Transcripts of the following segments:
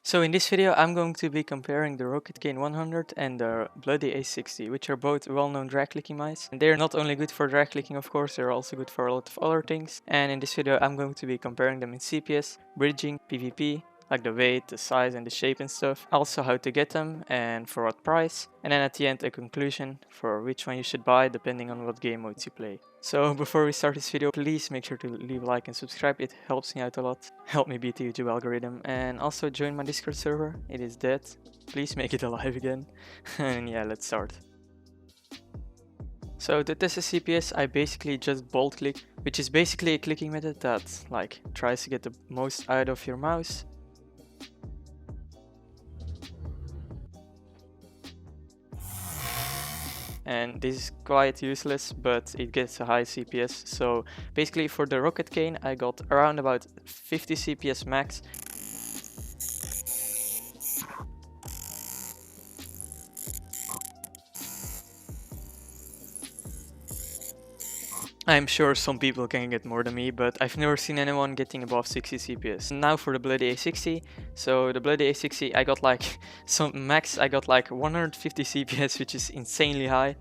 So in this video I'm going to be comparing the Roccat Kain 100 and the Bloody A60, which are both well-known drag clicking mice. And they're not only good for drag clicking, of course, they're also good for a lot of other things. And in this video I'm going to be comparing them in CPS, bridging, PvP, like the weight, the size and the shape and stuff. Also how to get them and for what price. And then at the end a conclusion for which one you should buy depending on what game modes you play. So before we start this video, please make sure to leave a like and subscribe, it helps me out a lot. Help me beat the YouTube algorithm, and also join my Discord server, it is dead. Please make it alive again. And yeah, let's start. So to test the CPS, I basically just bolt click, which is basically a clicking method that tries to get the most out of your mouse. And this is quite useless, but it gets a high CPS. So basically for the Roccat Kain I got around about 50 CPS max. I'm sure some people can get more than me, but I've never seen anyone getting above 60 CPS. Now for the Bloody A60. So the Bloody A60 I got I got like 150 CPS, which is insanely high.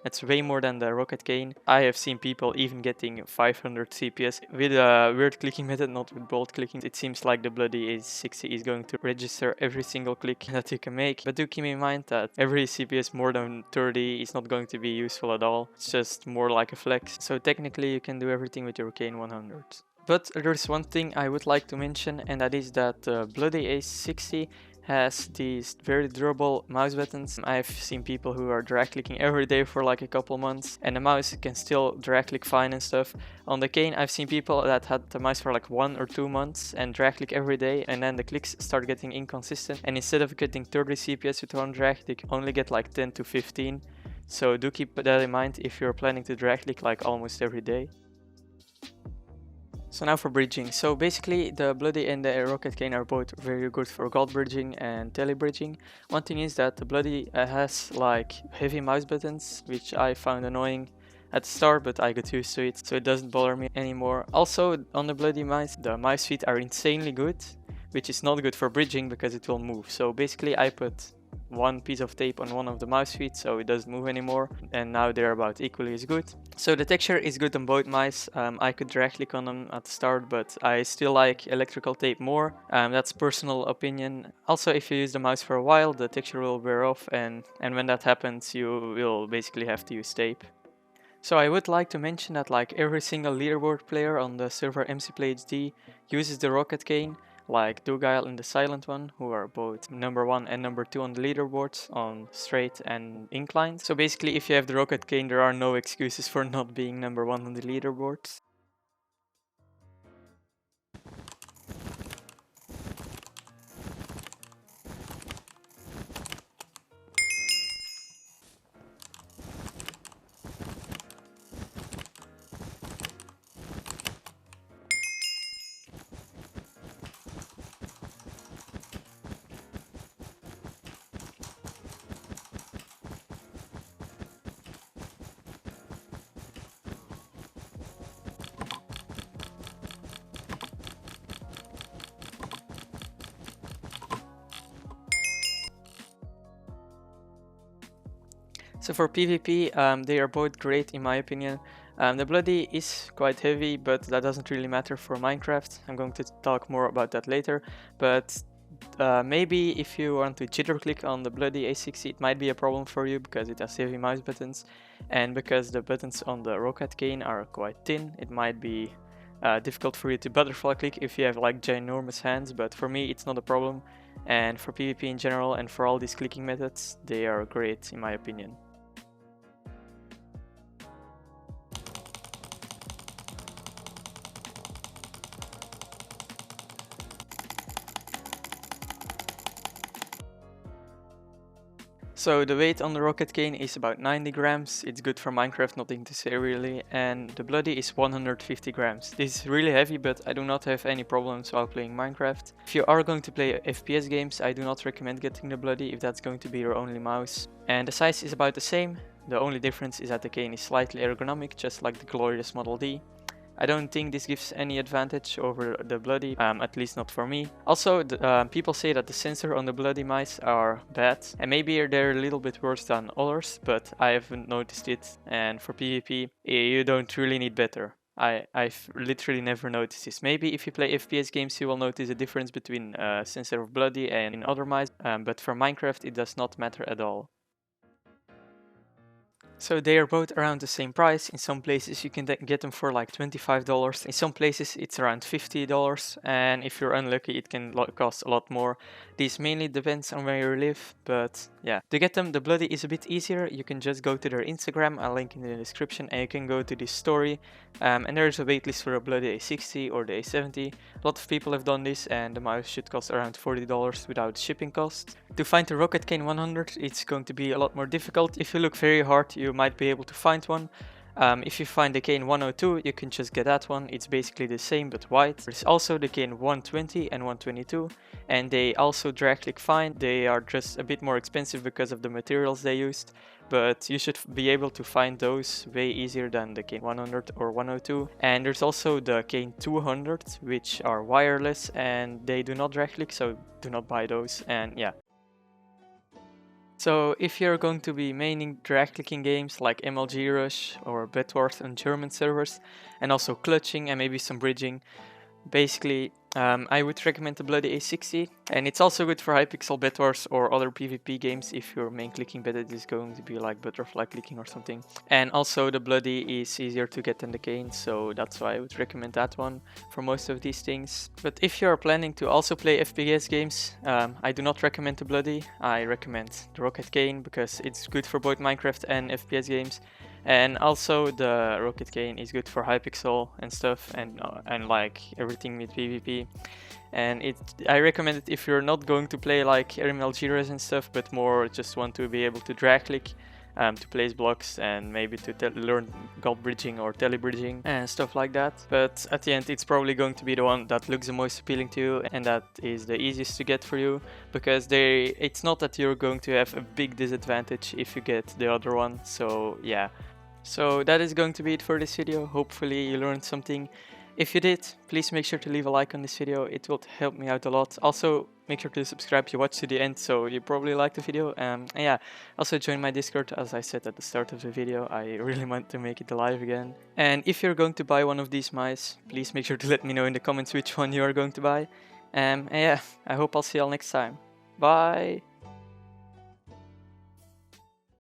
That's way more than the Roccat Kain. I have seen people even getting 500 CPS with a weird clicking method, not with bolt clicking. It seems like the Bloody A60 is going to register every single click that you can make. But do keep in mind that every CPS more than 30 is not going to be useful at all. It's just more like a flex. So technically you can do everything with your Kain 100. But there's one thing I would like to mention, and that is that the Bloody A60 has these very durable mouse buttons. I've seen people who are drag clicking every day for like a couple months and the mouse can still drag click fine and stuff. On the Kain I've seen people that had the mouse for like 1 or 2 months and drag click every day, and then the clicks start getting inconsistent, and instead of getting 30 CPS with one drag, they only get like 10 to 15. So do keep that in mind if you're planning to drag click like almost every day. So now for bridging. So basically the Bloody and the Roccat Kain are both very good for god bridging and telly bridging. One thing is that the Bloody has like heavy mouse buttons, which I found annoying at the start, but I got used to it, so it doesn't bother me anymore. Also on the Bloody mice, the mouse feet are insanely good, which is not good for bridging because it will move. So basically I put one piece of tape on one of the mouse feet so it doesn't move anymore, and now they're about equally as good. So the texture is good on both mice. I could drag click on them at the start, but I still like electrical tape more. That's personal opinion. Also, if you use the mouse for a while, the texture will wear off, and when that happens you will basically have to use tape. So I would like to mention that like every single leaderboard player on the server MCPlayHD uses the Roccat Kain, like Dugile and the Silent One, who are both number 1 and number 2 on the leaderboards on straight and incline. So basically if you have the Roccat Kain, there are no excuses for not being number 1 on the leaderboards. So for PvP, they are both great in my opinion. The Bloody is quite heavy, but that doesn't really matter for Minecraft. I'm going to talk more about that later, but maybe if you want to jitter click on the Bloody A60, it might be a problem for you because it has heavy mouse buttons, and because the buttons on the Roccat Kain are quite thin, it might be difficult for you to butterfly click if you have like ginormous hands, but for me it's not a problem. And for PvP in general and for all these clicking methods, they are great in my opinion. So the weight on the Roccat Kain is about 90 grams, it's good for Minecraft, nothing to say really, and the bloody is 150 grams. This is really heavy, but I do not have any problems while playing Minecraft. If you are going to play FPS games, I do not recommend getting the bloody if that's going to be your only mouse. And the size is about the same, the only difference is that the Kain is slightly ergonomic, just like the glorious Model D. I don't think this gives any advantage over the bloody, at least not for me. Also, people say that the sensor on the bloody mice are bad, and maybe they're a little bit worse than others, but I haven't noticed it, and for PvP, you don't really need better. I've literally never noticed this. Maybe if you play FPS games you will notice a difference between sensor of bloody and in other mice, but for Minecraft it does not matter at all. So they are both around the same price. In some places you can get them for like $25. In some places it's around $50, and if you're unlucky it can cost a lot more. This mainly depends on where you live, but yeah. To get them, the bloody is a bit easier. You can just go to their Instagram, I'll link in the description, and you can go to this story. And there is a waitlist for a bloody A60 or the A70. A lot of people have done this, and the mouse should cost around $40 without shipping cost. To find the Roccat Kain 100, it's going to be a lot more difficult. If you look very hard, you might be able to find one. If you find the Kain 102, you can just get that one. It's basically the same but white. There's also the Kain 120 and 122, and they also drag click fine. They are just a bit more expensive because of the materials they used, but you should be able to find those way easier than the Kain 100 or 102. And there's also the Kain 200, which are wireless and they do not drag click, so do not buy those. And yeah. So if you're going to be maining drag clicking games like MLG Rush or bedwars on German servers, and also clutching and maybe some bridging, basically I would recommend the bloody A60, and it's also good for hypixel bedwars or other PvP games if your main clicking method is going to be like butterfly clicking or something. And also the bloody is easier to get than the Kain, so that's why I would recommend that one for most of these things. But if you're planning to also play FPS games, I do not recommend the bloody. I recommend the Roccat Kain because it's good for both Minecraft and FPS games. And also the Roccat Kain is good for hypixel and stuff, and like everything with PvP. And I recommend it if you're not going to play like MLG Rush and stuff, but more just want to be able to drag click, to place blocks, and maybe to learn god bridging or telly bridging and stuff like that. But at the end it's probably going to be the one that looks the most appealing to you and that is the easiest to get for you, because it's not that you're going to have a big disadvantage if you get the other one. So yeah. So that is going to be it for this video. Hopefully you learned something. If you did, please make sure to leave a like on this video. It will help me out a lot. Also, make sure to subscribe if you watch to the end, so you probably like the video. And yeah, also join my Discord, as I said at the start of the video. I really want to make it alive again. And if you're going to buy one of these mice, please make sure to let me know in the comments which one you are going to buy. And yeah, I hope I'll see y'all next time. Bye!